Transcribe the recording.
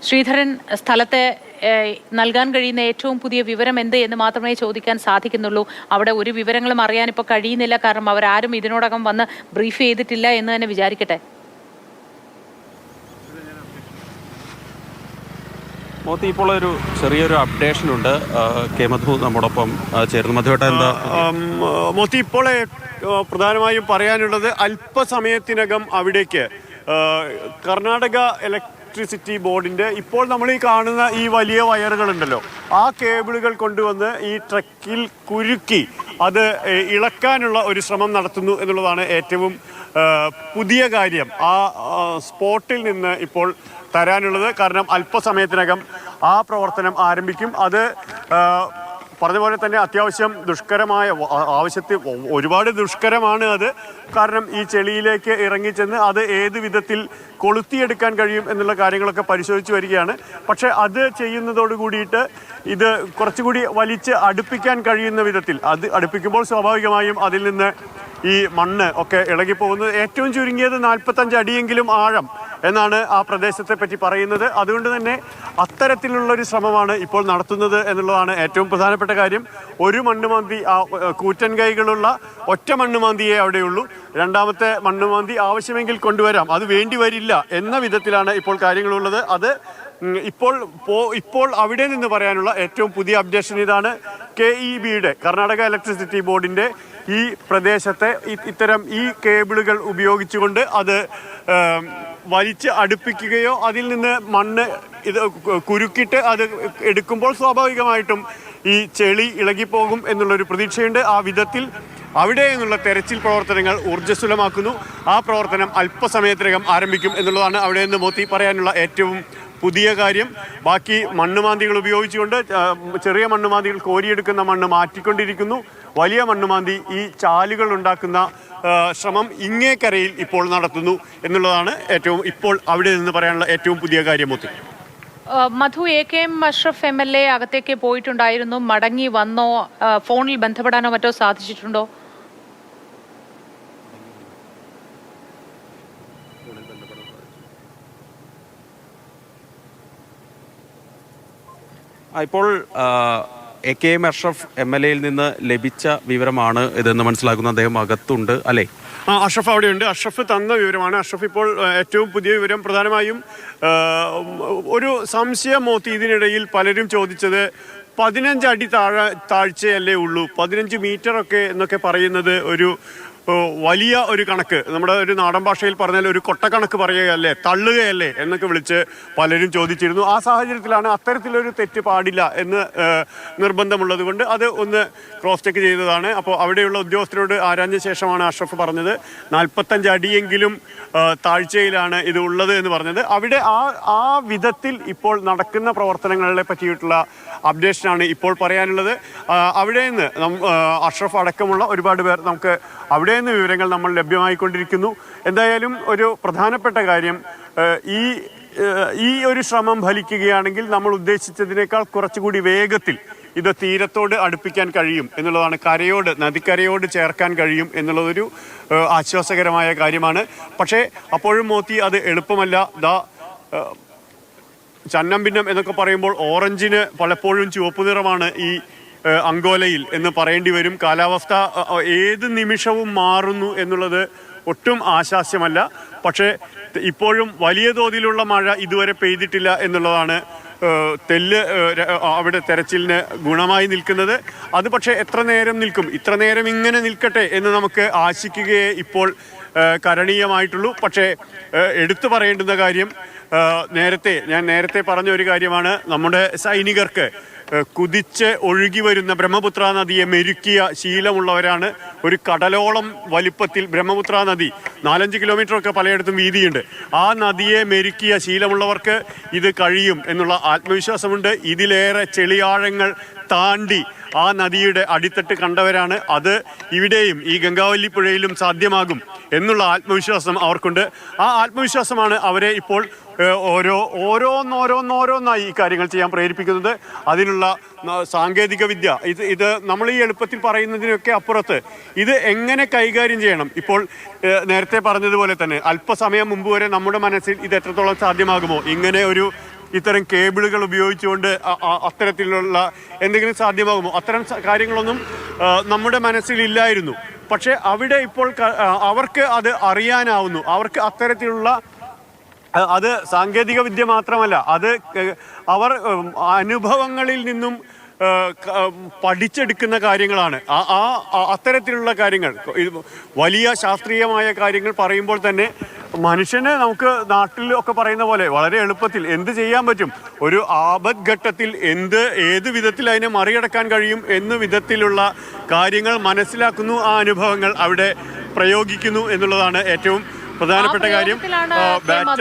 ശ്രീധരൻ, സ്ഥലത്തെ നൽകാൻ കഴിയുന്ന ഏറ്റവും പുതിയ വിവരം എന്ത് എന്ന് മാത്രമേ ചോദിക്കാൻ സാധിക്കുന്നുള്ളൂ. അവിടെ ഒരു വിവരങ്ങളും അറിയാൻ ഇപ്പോൾ കഴിയുന്നില്ല, കാരണം അവരാരും ഇതിനോടകം വന്ന് ബ്രീഫ് ചെയ്തിട്ടില്ല എന്ന് തന്നെ വിചാരിക്കട്ടെ. മോത്തി, ഇപ്പോൾ ഒരു ചെറിയൊരു അപ്ഡേഷൻ ഉണ്ട്. കെ മധു നമ്മോടൊപ്പം ചേർന്ന്. മധുവേട്ട എന്താ മോത്തി? ഇപ്പോൾ പ്രധാനമായും പറയാനുള്ളത്, അല്പസമയത്തിനകം അവിടേക്ക് കർണാടക ഇലക്ട്രിസിറ്റി ബോർഡിൻ്റെ ഇപ്പോൾ നമ്മൾ ഈ കാണുന്ന ഈ വലിയ വയറുകളുണ്ടല്ലോ, ആ കേബിളുകൾ കൊണ്ടുവന്ന് ഈ ട്രക്കിൽ കുരുക്കി അത് ഇളക്കാനുള്ള ഒരു ശ്രമം നടത്തുന്നു എന്നുള്ളതാണ് ഏറ്റവും പുതിയ കാര്യം ആ സ്പോട്ടിൽ നിന്ന് ഇപ്പോൾ തരാനുള്ളത്. കാരണം അല്പസമയത്തിനകം ആ പ്രവർത്തനം ആരംഭിക്കും. അത് പറഞ്ഞ പോലെ തന്നെ അത്യാവശ്യം ദുഷ്കരമായ ഒരുപാട് ദുഷ്കരമാണ് അത്. കാരണം ഈ ചെളിയിലേക്ക് ഇറങ്ങിച്ചെന്ന് അത് ഏത് വിധത്തിൽ കൊളുത്തിയെടുക്കാൻ കഴിയും എന്നുള്ള കാര്യങ്ങളൊക്കെ പരിശോധിച്ച് വരികയാണ്. പക്ഷേ അത് ചെയ്യുന്നതോട് കൂടിയിട്ട് ഇത് കുറച്ചുകൂടി വലിച്ച് അടുപ്പിക്കാൻ കഴിയുന്ന വിധത്തിൽ അത് അടുപ്പിക്കുമ്പോൾ സ്വാഭാവികമായും അതിൽ നിന്ന് ഈ മണ്ണ് ഒക്കെ ഇളകിപ്പോകുന്നത്. ഏറ്റവും ചുരുങ്ങിയത് 45 അടിയെങ്കിലും ആഴം എന്നാണ് ആ പ്രദേശത്തെ പറ്റി പറയുന്നത്. അതുകൊണ്ട് തന്നെ അത്തരത്തിലുള്ളൊരു ശ്രമമാണ് ഇപ്പോൾ നടത്തുന്നത് എന്നുള്ളതാണ് ഏറ്റവും പ്രധാനപ്പെട്ട കാര്യം. ഒരു മണ്ണുമാന്തി, ആ കൂറ്റൻ കൈകളുള്ള ഒറ്റ മണ്ണുമാന്തിയേ അവിടെയുള്ളൂ. രണ്ടാമത്തെ മണ്ണുമാന്തി ആവശ്യമെങ്കിൽ കൊണ്ടുവരാം, അത് വേണ്ടി വരില്ല എന്ന വിധത്തിലാണ് ഇപ്പോൾ കാര്യങ്ങളുള്ളത്. അത് ഇപ്പോൾ അവിടെ നിന്ന് പറയാനുള്ള ഏറ്റവും പുതിയ അപ്ഡേഷൻ ഇതാണ്. KEBയുടെ കർണാടക ഇലക്ട്രിസിറ്റി ബോർഡിൻ്റെ ഈ പ്രദേശത്തെ ഇത്തരം ഈ കേബിളുകൾ ഉപയോഗിച്ചുകൊണ്ട് അത് വലിച്ച് അടുപ്പിക്കുകയോ അതിൽ നിന്ന് മണ്ണ് ഇത് കുരുക്കിട്ട് അത് എടുക്കുമ്പോൾ സ്വാഭാവികമായിട്ടും ഈ ചെളി ഇളകിപ്പോകും എന്നുള്ളൊരു പ്രതീക്ഷയുണ്ട്. ആ വിധത്തിൽ അവിടെ നിന്നുള്ള തെരച്ചിൽ പ്രവർത്തനങ്ങൾ ഊർജ്ജസ്വലമാക്കുന്നു. ആ പ്രവർത്തനം അല്പസമയത്തിനകം ആരംഭിക്കും എന്നുള്ളതാണ് അവിടെ നിന്ന് മോത്തി പറയാനുള്ള ഏറ്റവും പുതിയ കാര്യം. ബാക്കി മണ്ണുമാന്തികൾ ഉപയോഗിച്ചുകൊണ്ട് ചെറിയ മണ്ണുമാന്തികൾ കോരിയെടുക്കുന്ന മണ്ണ് മാറ്റിക്കൊണ്ടിരിക്കുന്നു. വലിയ മണ്ണുമാന്തി ഈ ചാലുകൾ ഉണ്ടാക്കുന്ന ശ്രമം ഇങ്ങേക്കരയിൽ ഇപ്പോൾ നടത്തുന്നു എന്നുള്ളതാണ് ഇപ്പോൾ അവിടെ നിന്ന് പറയാനുള്ള ഏറ്റവും പുതിയ കാര്യം. മോത്തി, മധു, AKM അഷ്റഫ് MLA അകത്തേക്ക് പോയിട്ടുണ്ടായിരുന്നു, മടങ്ങി വന്നോ? ഫോണിൽ ബന്ധപ്പെടാനോ മറ്റോ സാധിച്ചിട്ടുണ്ടോ? ഇപ്പോൾ AKM അഷ്റഫ് MLAയിൽ നിന്ന് ലഭിച്ച വിവരമാണ് ഇതെന്ന് മനസ്സിലാക്കുന്ന അദ്ദേഹം അകത്തുണ്ട്, അല്ലേ? അഷ്റഫ് അവിടെയുണ്ട്. അഷ്റഫ് തന്ന വിവരമാണ്. അഷ്റഫ് ഇപ്പോൾ ഏറ്റവും പുതിയ വിവരം പ്രധാനമായും ഒരു സംശയം മോത്തി ഇതിനിടയിൽ പലരും ചോദിച്ചത് 15 അടി താഴ്ചയല്ലേ ഉള്ളൂ, 15 മീറ്ററൊക്കെ എന്നൊക്കെ പറയുന്നത് ഒരു വലിയ ഒരു കണക്ക്, നമ്മുടെ ഒരു നാടൻ ഭാഷയിൽ പറഞ്ഞാൽ ഒരു കൊട്ടക്കണക്ക് പറയുകയല്ലേ, തള്ളുകയല്ലേ എന്നൊക്കെ വിളിച്ച് പലരും ചോദിച്ചിരുന്നു. ആ സാഹചര്യത്തിലാണ് അത്തരത്തിലൊരു തെറ്റ് പാടില്ല എന്ന് നിർബന്ധമുള്ളത് കൊണ്ട് അത് ഒന്ന് ക്രോസ് ചെക്ക് ചെയ്തതാണ്. അപ്പോൾ അവിടെയുള്ള ഉദ്യോഗസ്ഥരോട് ആരാഞ്ഞ ശേഷമാണ് അഷ്റഫ് പറഞ്ഞത് 45 അടിയെങ്കിലും താഴ്ചയിലാണ് ഇത് ഉള്ളത് എന്ന് പറഞ്ഞത്. അവിടെ ആ വിധത്തിൽ ഇപ്പോൾ നടക്കുന്ന പ്രവർത്തനങ്ങളെ പറ്റിയിട്ടുള്ള അപ്ഡേഷനാണ് ഇപ്പോൾ പറയാനുള്ളത്. അവിടെ നിന്ന് അഷ്റഫ് അടക്കമുള്ള ഒരുപാട് പേർ നമുക്ക് അവിടെ നിന്ന് വിവരങ്ങൾ നമ്മൾ ലഭ്യമായിക്കൊണ്ടിരിക്കുന്നു. എന്തായാലും ഒരു പ്രധാനപ്പെട്ട കാര്യം, ഈ ഒരു ശ്രമം ഫലിക്കുകയാണെങ്കിൽ നമ്മൾ ഉദ്ദേശിച്ചതിനേക്കാൾ കുറച്ചുകൂടി വേഗത്തിൽ ഇത് തീരത്തോട് അടുപ്പിക്കാൻ കഴിയും എന്നുള്ളതാണ്. നദിക്കരയോട് ചേർക്കാൻ കഴിയും എന്നുള്ളതൊരു ആശ്വാസകരമായ കാര്യമാണ്. പക്ഷേ അപ്പോഴും മോത്തി അത് എളുപ്പമല്ല. ചന്നം ഭിന്നം എന്നൊക്കെ പറയുമ്പോൾ ഓറഞ്ചിന് പലപ്പോഴും ചുവപ്പ് നിറമാണ് ഈ അങ്കോലയിൽ എന്ന് പറയേണ്ടി വരും. കാലാവസ്ഥ ഏത് നിമിഷവും മാറുന്നു എന്നുള്ളത് ഒട്ടും ആശാസ്യമല്ല. പക്ഷേ ഇപ്പോഴും വലിയ തോതിലുള്ള മഴ ഇതുവരെ പെയ്തിട്ടില്ല എന്നുള്ളതാണ് അവിടെ തെരച്ചിലിന് ഗുണമായി നിൽക്കുന്നത്. അത് പക്ഷേ എത്ര നേരം നിൽക്കും? ഇത്ര നേരം ഇങ്ങനെ നിൽക്കട്ടെ എന്ന് നമുക്ക് ആശിക്കുകയേ ഇപ്പോൾ കരണീയമായിട്ടുള്ളൂ. പക്ഷേ എടുത്തു പറയേണ്ടുന്ന കാര്യം, ഞാൻ നേരത്തെ പറഞ്ഞ ഒരു കാര്യമാണ്, നമ്മുടെ സൈനികർക്ക് കുതിച്ച് ഒഴുകി വരുന്ന ബ്രഹ്മപുത്ര നദിയെ മെരുക്കിയ ശീലമുള്ളവരാണ്. ഒരു കടലോളം വലിപ്പത്തിൽ ബ്രഹ്മപുത്ര നദി 4-5 കിലോമീറ്ററൊക്കെ പലയിടത്തും വീതിയുണ്ട്. ആ നദിയെ മെരുക്കിയ ശീലമുള്ളവർക്ക് ഇത് കഴിയും എന്നുള്ള ആത്മവിശ്വാസമുണ്ട്. ഇതിലേറെ ചെളിയാഴങ്ങൾ താണ്ടി ആ നദിയുടെ അടിത്തട്ട് കണ്ടവരാണ്. അത് ഇവിടെയും ഈ ഗംഗാവല്ലി പുഴയിലും സാധ്യമാകും എന്നുള്ള ആത്മവിശ്വാസം അവർക്കുണ്ട്. ആ ആത്മവിശ്വാസമാണ് അവരെ ഇപ്പോൾ ഓരോന്നോരോന്നായി ഈ കാര്യങ്ങൾ ചെയ്യാൻ പ്രേരിപ്പിക്കുന്നത്. അതിനുള്ള സാങ്കേതിക വിദ്യ ഇത് നമ്മൾ ഈ എളുപ്പത്തിൽ പറയുന്നതിനൊക്കെ അപ്പുറത്ത് ഇത് എങ്ങനെ കൈകാര്യം ചെയ്യണം. ഇപ്പോൾ നേരത്തെ പറഞ്ഞതുപോലെ തന്നെ അല്പസമയം മുമ്പ് വരെ നമ്മുടെ മനസ്സിൽ ഇത് എത്രത്തോളം സാധ്യമാകുമോ, ഇങ്ങനെ ഒരു ഇത്തരം കേബിളുകൾ ഉപയോഗിച്ചുകൊണ്ട് അത്തരത്തിലുള്ള എന്തെങ്കിലും സാധ്യമാകുമോ? അത്തരം കാര്യങ്ങളൊന്നും നമ്മുടെ മനസ്സിലില്ലായിരുന്നു. പക്ഷേ അവിടെ ഇപ്പോൾ അവർക്ക് അത് അറിയാനാവുന്നു. അവർക്ക് അത്തരത്തിലുള്ള അത് സാങ്കേതിക വിദ്യ മാത്രമല്ല, അത് അവർ അനുഭവങ്ങളിൽ നിന്നും പഠിച്ചെടുക്കുന്ന കാര്യങ്ങളാണ്. അത്തരത്തിലുള്ള കാര്യങ്ങൾ, വലിയ ശാസ്ത്രീയമായ കാര്യങ്ങൾ പറയുമ്പോൾ തന്നെ മനുഷ്യന് നമുക്ക് നാട്ടിലൊക്കെ പറയുന്ന പോലെ വളരെ എളുപ്പത്തിൽ എന്ത് ചെയ്യാൻ പറ്റും, ഒരു ആപത് ഘട്ടത്തിൽ ഏത് വിധത്തിൽ അതിനെ മറികടക്കാൻ കഴിയും എന്ന വിധത്തിലുള്ള കാര്യങ്ങൾ മനസ്സിലാക്കുന്നു. ആ അനുഭവങ്ങൾ അവിടെ പ്രയോഗിക്കുന്നു എന്നുള്ളതാണ് ഏറ്റവും പ്രധാനപ്പെട്ട കാര്യം. ബാറ്ററി